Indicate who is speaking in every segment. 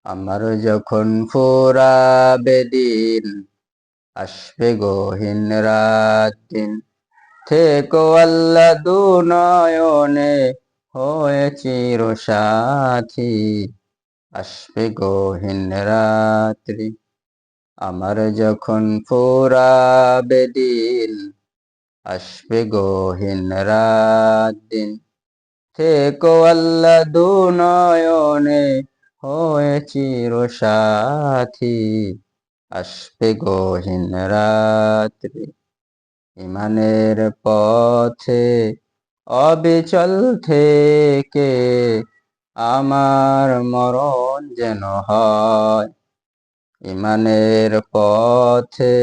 Speaker 1: আমার যখন ফুরাবে দিন, আসবে গহীন রাত দিন, থেকো আল্লাহ দুনয়নে হয়ে চির সাথী। আসবে গহীন রাত্রি, আমার যখন ফুরাবে দিন, আসবে গহীন রাত দিন, থেকো আল্লাহ দুনয়নে হয়ে চির সাথী। আসবে গহীন রাত্রি, ইমানের পথে অবিচল থেকে আমার মরণ যেন হয়। ইমানের পথে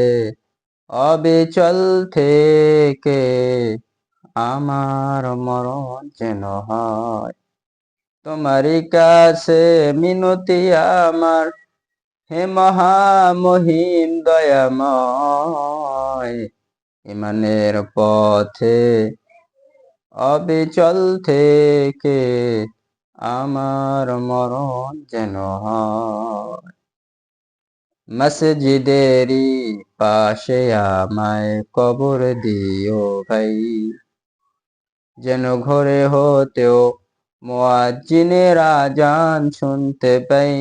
Speaker 1: অবিচল থেকে আমার মরণ যেন হয়। তোমারই কাছে মিনতি আমার, হে মহামহিম দয়াময়। ইমানের পথে অবিচল থেকে আমার মরণ যেন হয়। মসজিদেরই পাশে আমায় কবর দিও ভাই, যেন ঘরে হতেও মুয়াজ্জিনের আজান শুনতে পাই।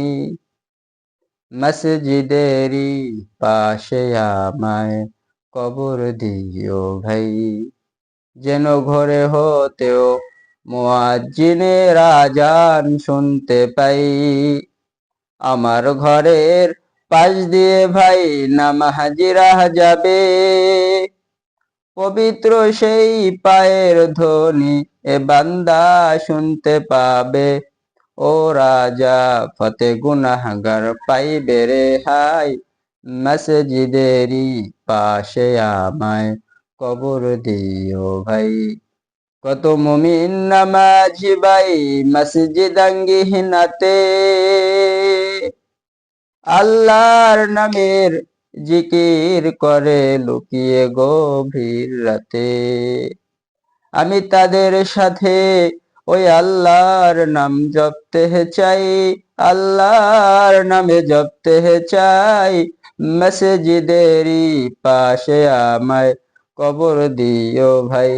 Speaker 1: মসজিদেরই পাশে আমায় কবর দিও ভাই, যেন ঘরে হতেও মুয়াজ্জিনের আজান শুনতে পাই। আমার ঘরের পাশ দিয়ে ভাই নামাজিরা যাবে, পবিত্র সেই পায়ের ধ্বনি এ বান্দা শুনতে পাবে। ও রাজা ফতে গুনাহগার পাইবে রেহাই, মসজিদেরই পাশে আমায় কবর দিও ভাই। কত মুমিন নামাজি ভাই মসজিদ আঙ্গিনাতে আল্লাহর নামের জিকির করে লুকিয়ে গভীর রাতে। আমি তাদের সাথে ওই আল্লাহর নাম জপতে চাই, আল্লাহর নামে জপতে চাই। মসজিদেরই পাশে আমায় কবর দিও ভাই।